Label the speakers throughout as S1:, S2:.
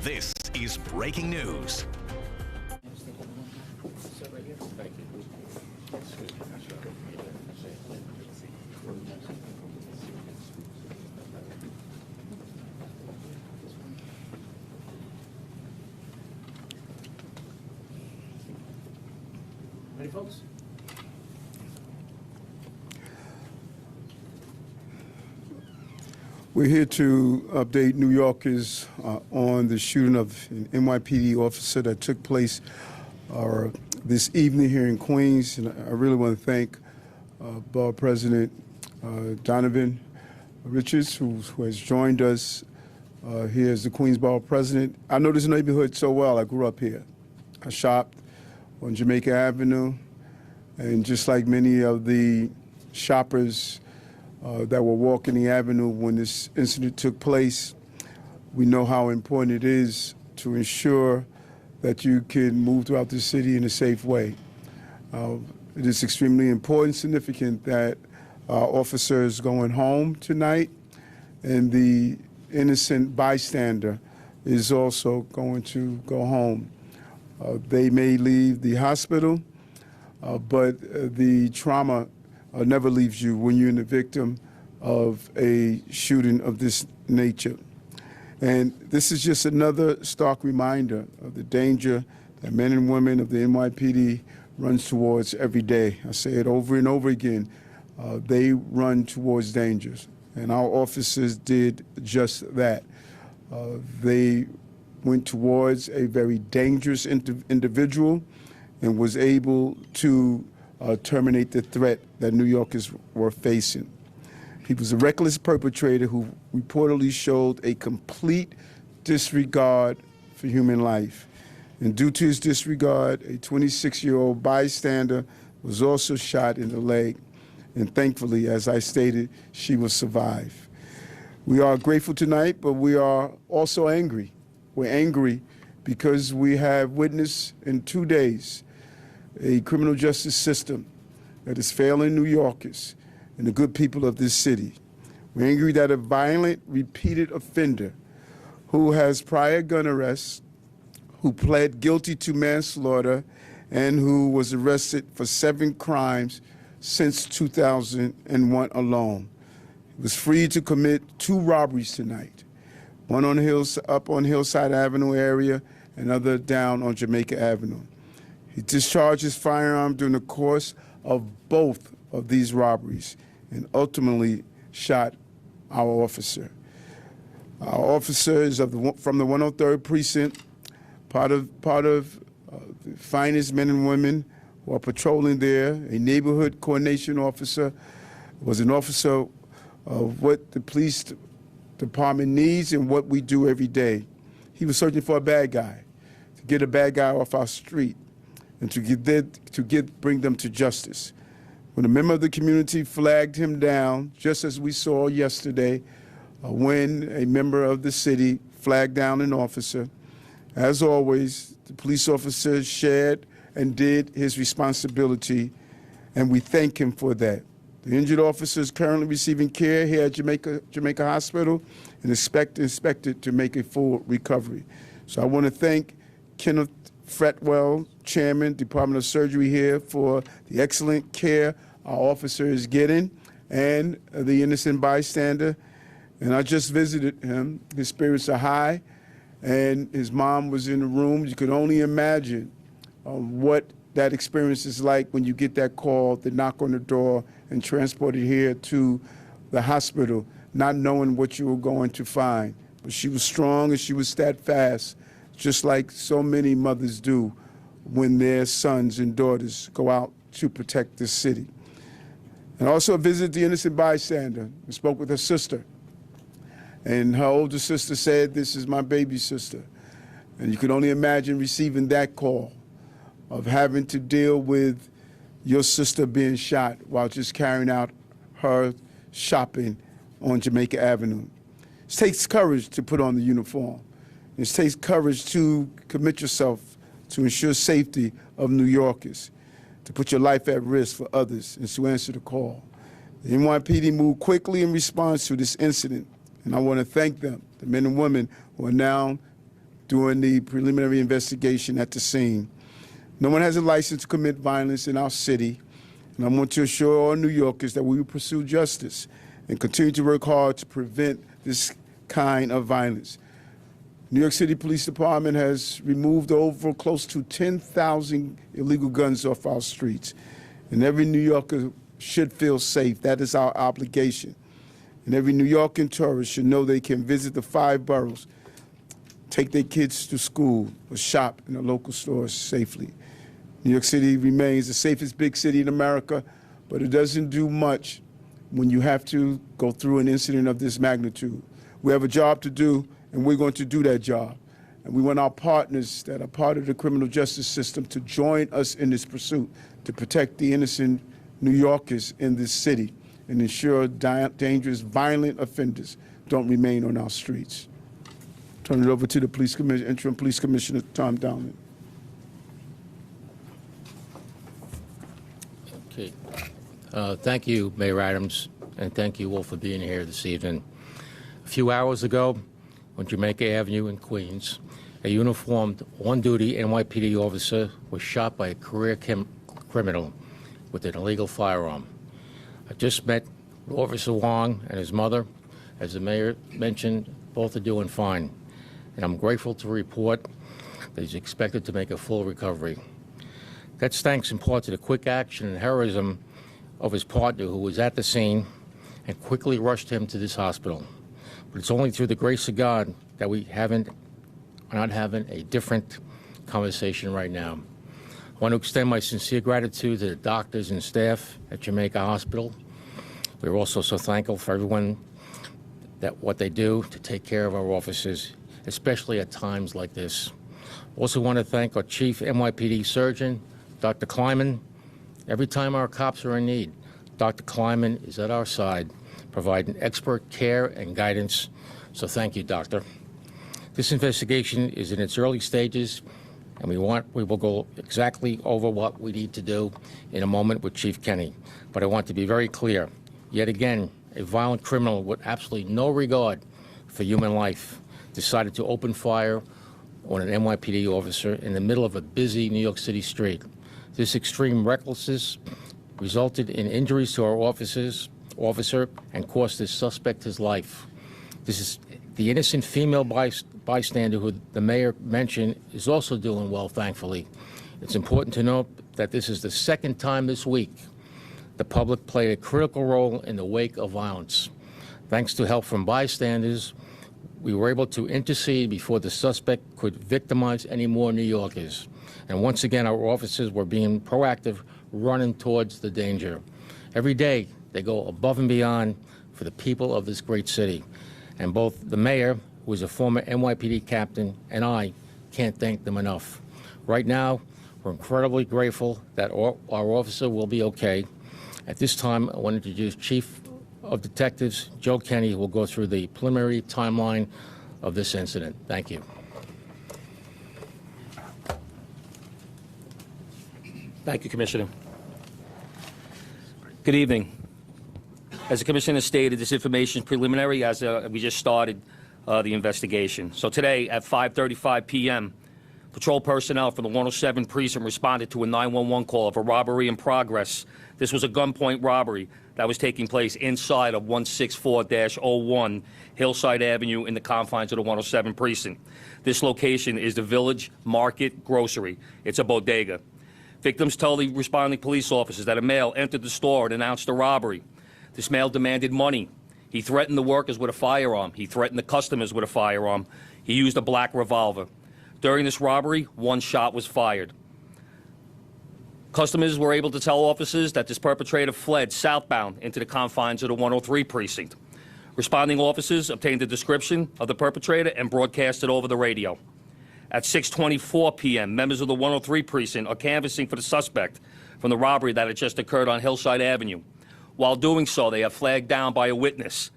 S1: This is breaking news.
S2: Ready, folks?
S3: We're here to update New Yorkers on the shooting of an NYPD officer that took place this evening here in Queens. And I really want to thank Borough President Donovan Richards, who has joined us here as the Queens Borough President. I know this neighborhood so well. I grew up here. I shopped on Jamaica Avenue, and just like many of the shoppers that were walking the avenue when this incident took place, we know how important it is to ensure that you can move throughout the city in a safe way. It is extremely important, significant that our officers going home tonight, and the innocent bystander is also going to go home. They may leave the hospital, but the trauma never leaves you when you're the victim of a shooting of this nature. And this is just another stark reminder of the danger that men and women of the NYPD runs towards every day. I say it over and over again. They run towards dangers, and our officers did just that. They went towards a very dangerous individual and was able to terminate the threat that New Yorkers were facing. He was a reckless perpetrator who reportedly showed a complete disregard for human life. And due to his disregard, a 26-year-old bystander was also shot in the leg. And thankfully, as I stated, she will survive. We are grateful tonight, but we are also angry. We're angry because we have witnessed in 2 days a criminal justice system that is failing New Yorkers and the good people of this city. We're angry that a violent, repeated offender who has prior gun arrests, who pled guilty to manslaughter, and who was arrested for 7 crimes since 2001 alone. He was free to commit 2 robberies tonight, one on up on Hillside Avenue area, and other down on Jamaica Avenue. He discharged his firearm during the course of both of these robberies and ultimately shot our officer. Our officer is from the 103rd Precinct, part of the finest men and women who are patrolling there, a neighborhood coordination officer, was an officer of what the police department needs and what we do every day. He was searching for a bad guy, to get a bad guy off our street, and to bring them to justice. When a member of the community flagged him down, just as we saw yesterday, when a member of the city flagged down an officer, as always, the police officer shared and did his responsibility, and we thank him for that. The injured officer is currently receiving care here at Jamaica Hospital and expected to make a full recovery. So I want to thank Kenneth Fretwell, Chairman, Department of Surgery here, for the excellent care our officer is getting, and the innocent bystander. And I just visited him. His spirits are high, and his mom was in the room. You could only imagine what that experience is like when you get that call, the knock on the door, and transported here to the hospital, not knowing what you were going to find. But she was strong and she was steadfast, just like so many mothers do when their sons and daughters go out to protect this city. And also visited the innocent bystander and spoke with her sister. And her older sister said, "This is my baby sister." And you could only imagine receiving that call of having to deal with your sister being shot while just carrying out her shopping on Jamaica Avenue. It takes courage to put on the uniform. It takes courage to commit yourself to ensure safety of New Yorkers, to put your life at risk for others, and to answer the call. The NYPD moved quickly in response to this incident, and I want to thank them, the men and women who are now during the preliminary investigation at the scene. No one has a license to commit violence in our city, and I want to assure all New Yorkers that we will pursue justice and continue to work hard to prevent this kind of violence. New York City Police Department has removed over close to 10,000 illegal guns off our streets, and every New Yorker should feel safe. That is our obligation. And every New Yorker and tourist should know they can visit the 5 boroughs, take their kids to school, or shop in the local stores safely. New York City remains the safest big city in America, but it doesn't do much when you have to go through an incident of this magnitude. We have a job to do, and we're going to do that job. And we want our partners that are part of the criminal justice system to join us in this pursuit to protect the innocent New Yorkers in this city and ensure dangerous, violent offenders don't remain on our streets. Turn it over to the Interim Police Commissioner, Tom Dowling.
S2: Okay. Thank you, Mayor Adams, and thank you all for being here this evening. A few hours ago, on Jamaica Avenue in Queens, a uniformed on-duty NYPD officer was shot by a career criminal with an illegal firearm. I just met Officer Wong and his mother. As the mayor mentioned, both are doing fine, and I'm grateful to report that he's expected to make a full recovery. That's thanks in part to the quick action and heroism of his partner, who was at the scene and quickly rushed him to this hospital. But it's only through the grace of God that we are not having a different conversation right now. I want to extend my sincere gratitude to the doctors and staff at Jamaica Hospital. We're also so thankful for everyone that what they do to take care of our officers, especially at times like this. Also want to thank our Chief NYPD Surgeon, Dr. Kleiman. Every time our cops are in need, Dr. Kleiman is at our side, providing expert care and guidance. So thank you, Doctor. This investigation is in its early stages, and we will go exactly over what we need to do in a moment with Chief Kenny. But I want to be very clear. Yet again, a violent criminal with absolutely no regard for human life decided to open fire on an NYPD officer in the middle of a busy New York City street. This extreme recklessness resulted in injuries to our officer and cost this suspect his life. This is the innocent female bystander who the mayor mentioned is also doing well, thankfully. It's important to note that this is the second time this week the public played a critical role in the wake of violence. Thanks to help from bystanders, we were able to intercede before the suspect could victimize any more New Yorkers. And once again, our officers were being proactive, running towards the danger. Every day, they go above and beyond for the people of this great city. And both the mayor, who is a former NYPD captain, and I can't thank them enough. Right now, we're incredibly grateful that our officer will be okay. At this time, I want to introduce Chief of Detectives Joe Kenny, who will go through the preliminary timeline of this incident. Thank you.
S4: Thank you, Commissioner. Good evening. As the Commissioner stated, this information is preliminary as we just started the investigation. So today at 5:35 p.m., patrol personnel from the 107 precinct responded to a 911 call of a robbery in progress. This was a gunpoint robbery that was taking place inside of 164-01 Hillside Avenue in the confines of the 107 precinct. This location is the Village Market Grocery. It's a bodega. Victims told the responding police officers that a male entered the store and announced a robbery. This male demanded money. He threatened the workers with a firearm. He threatened the customers with a firearm. He used a black revolver. During this robbery, one shot was fired. Customers were able to tell officers that this perpetrator fled southbound into the confines of the 103 precinct. Responding officers obtained a description of the perpetrator and broadcast it over the radio. At 6:24 p.m., members of the 103 precinct are canvassing for the suspect from the robbery that had just occurred on Hillside Avenue. While doing so, they are flagged down by a witness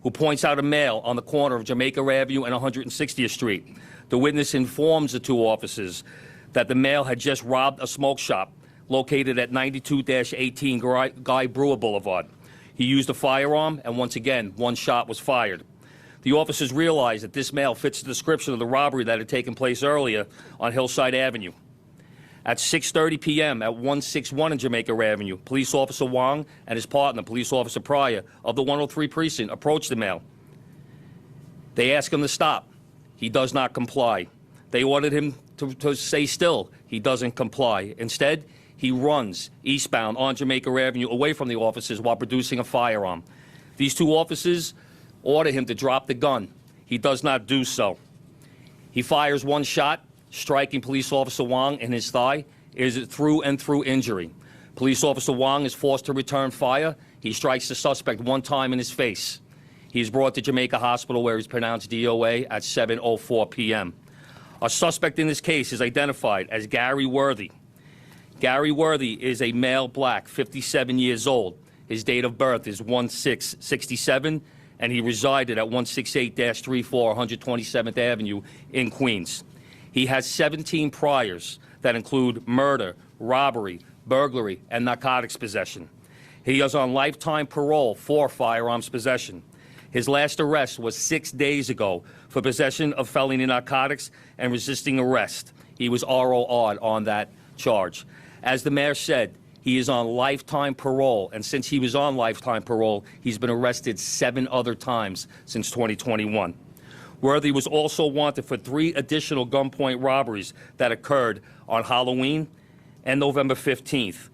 S4: who points out a male on the corner of Jamaica Avenue and 160th Street. The witness informs the two officers that the male had just robbed a smoke shop located at 92-18 Guy Brewer Boulevard. He used a firearm, and once again, one shot was fired. The officers realized that this male fits the description of the robbery that had taken place earlier on Hillside Avenue. At 6:30 p.m. at 161 in Jamaica Avenue, Police Officer Wong and his partner, Police Officer Pryor, of the 103 Precinct, approached the male. They asked him to stop. He does not comply. They ordered him to stay still. He doesn't comply. Instead, he runs eastbound on Jamaica Avenue away from the officers while producing a firearm. These two officers order him to drop the gun. He does not do so. He fires one shot, striking Police Officer Wong in his thigh. It is a through-and-through injury. Police Officer Wong is forced to return fire. He strikes the suspect one time in his face. He is brought to Jamaica Hospital where he's pronounced DOA at 7:04 p.m. Our suspect in this case is identified as Gary Worthy. Gary Worthy is a male black, 57 years old. His date of birth is 1/6/67, and he resided at 168-34 127th Avenue in Queens. He has 17 priors that include murder, robbery, burglary, and narcotics possession. He is on lifetime parole for firearms possession. His last arrest was 6 days ago for possession of felony narcotics and resisting arrest. He was ROR'd on that charge. As the mayor said, he is on lifetime parole, and since he was on lifetime parole, he's been arrested 7 other times since 2021. Worthy was also wanted for 3 additional gunpoint robberies that occurred on Halloween and November 15th.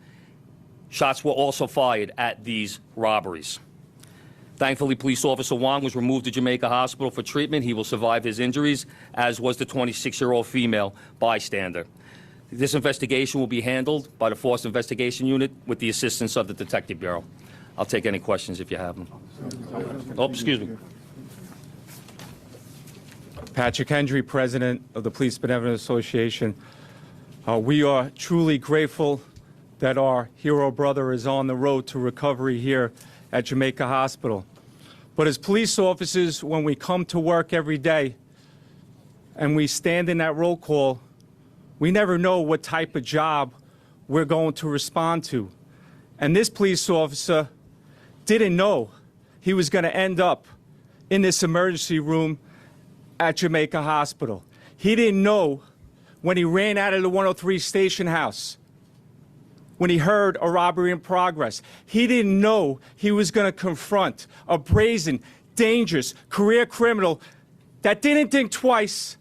S4: Shots were also fired at these robberies. Thankfully, Police Officer Wong was removed to Jamaica Hospital for treatment. He will survive his injuries, as was the 26-year-old female bystander. This investigation will be handled by the Force Investigation Unit with the assistance of the Detective Bureau. I'll take any questions if you have them. Oh, excuse me.
S5: Patrick Hendry, President of the Police Benevolent Association. We are truly grateful that our hero brother is on the road to recovery here at Jamaica Hospital. But as police officers, when we come to work every day and we stand in that roll call, we never know what type of job we're going to respond to. And this police officer didn't know he was going to end up in this emergency room at Jamaica Hospital. He didn't know when he ran out of the 103 station house, when he heard a robbery in progress. He didn't know he was going to confront a brazen, dangerous career criminal that didn't think twice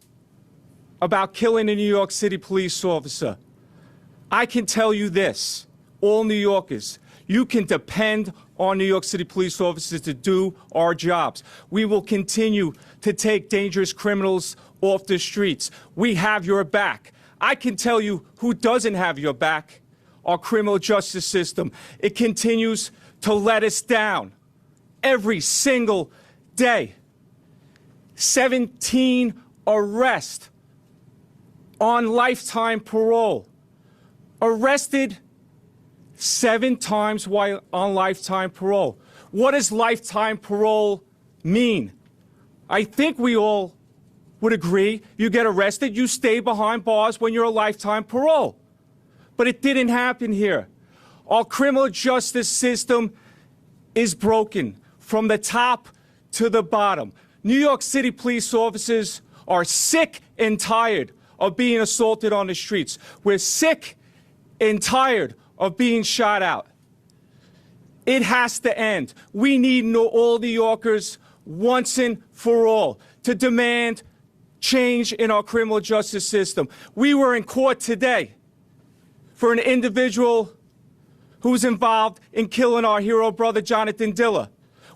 S5: about killing a New York City police officer. I can tell you this, all New Yorkers, you can depend on New York City police officers to do our jobs. We will continue to take dangerous criminals off the streets. We have your back. I can tell you who doesn't have your back. Our criminal justice system. It continues to let us down every single day. 17 arrests on lifetime parole. Arrested 7 times while on lifetime parole. What does lifetime parole mean? I think we all would agree you get arrested, you stay behind bars when you're a lifetime parole. But it didn't happen here. Our criminal justice system is broken from the top to the bottom. New York City police officers are sick and tired of being assaulted on the streets. We're sick and tired of being shot out. It has to end. We need all New Yorkers once and for all to demand change in our criminal justice system. We were in court today for an individual who was involved in killing our hero brother, Jonathan Diller.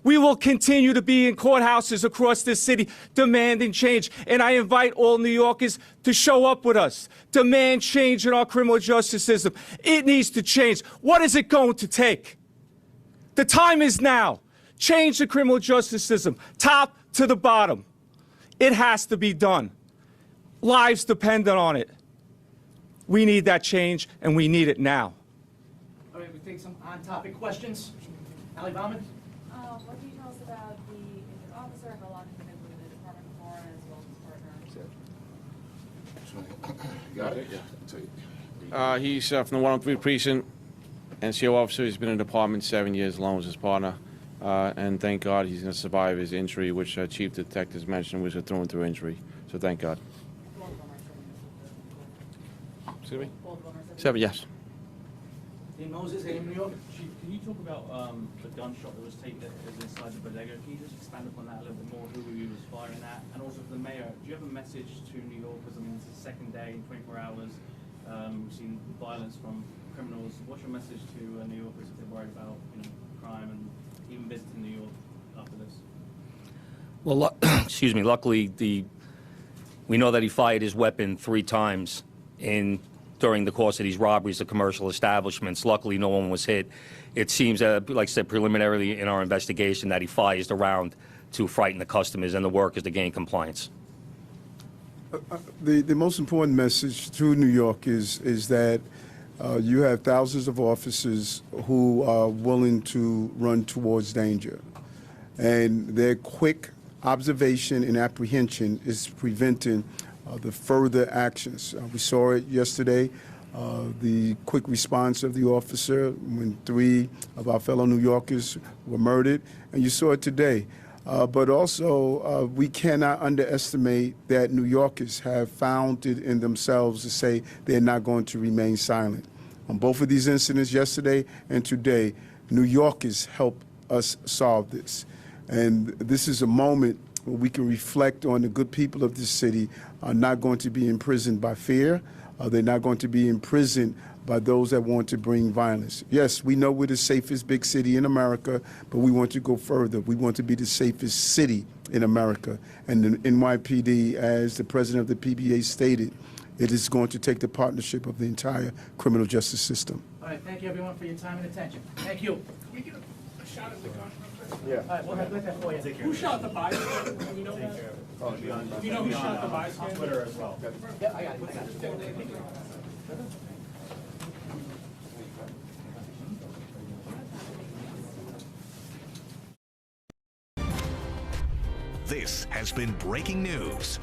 S5: We will continue to be in courthouses across this city demanding change. And I invite all New Yorkers to show up with us. Demand change in our criminal justice system. It needs to change. What is it going to take? The time is now. Change the criminal justice system, top to the bottom. It has to be done. Lives depend on it. We need that change, and we need it now.
S6: All right, we take some on-topic questions. Ali Bauman?
S7: What can you tell us about the injured officer, how long he's been with the department for, as well as his partner?
S8: Got it? Yeah. He's from the 103 precinct, NCO officer. He's been in the department 7 years, along with his partner. And thank God he's going to survive his injury, which Chief Detectives mentioned was a through-and-through injury. So thank God. Excuse me? 7, yes.
S6: Dean Moses, AM New York.
S9: Chief, can you talk about the gunshot that was taken that was inside the bodega? Can you just expand upon that a little bit more, who he was firing at? And also for the mayor, do you have a message to New Yorkers? I mean, it's the second day in 24 hours. We've seen violence from criminals. What's your message to New Yorkers if they're worried about crime and even visiting New York after this?
S4: Well, excuse me. Luckily, we know that he fired his weapon 3 times during the course of these robberies of commercial establishments. Luckily, no one was hit. It seems, like I said, preliminarily in our investigation, that he fires the round to frighten the customers and the workers to gain compliance.
S3: The most important message to New York is that you have thousands of officers who are willing to run towards danger, and their quick observation and apprehension is preventing the further actions. We saw it yesterday, the quick response of the officer when 3 of our fellow New Yorkers were murdered, and you saw it today. But also, we cannot underestimate that New Yorkers have found it in themselves to say they're not going to remain silent. On both of these incidents, yesterday and today, New Yorkers helped us solve this. And this is a moment where we can reflect on the good people of this city are not going to be imprisoned by fear. They're not going to be imprisoned by those that want to bring violence. Yes, we know we're the safest big city in America, but we want to go further. We want to be the safest city in America. And the NYPD, as the president of the PBA stated, it is going to take the partnership of the entire criminal justice system.
S6: All right, thank you everyone for your time and attention. Thank you.
S10: Can we get a shot of the gun?
S3: Yeah.
S6: All right, we'll have that for you.
S10: Who shot the bystander? Do we know that? Do you know who shot the bystander? Twitter as well.
S6: Yeah, I got it.
S1: This has been breaking news.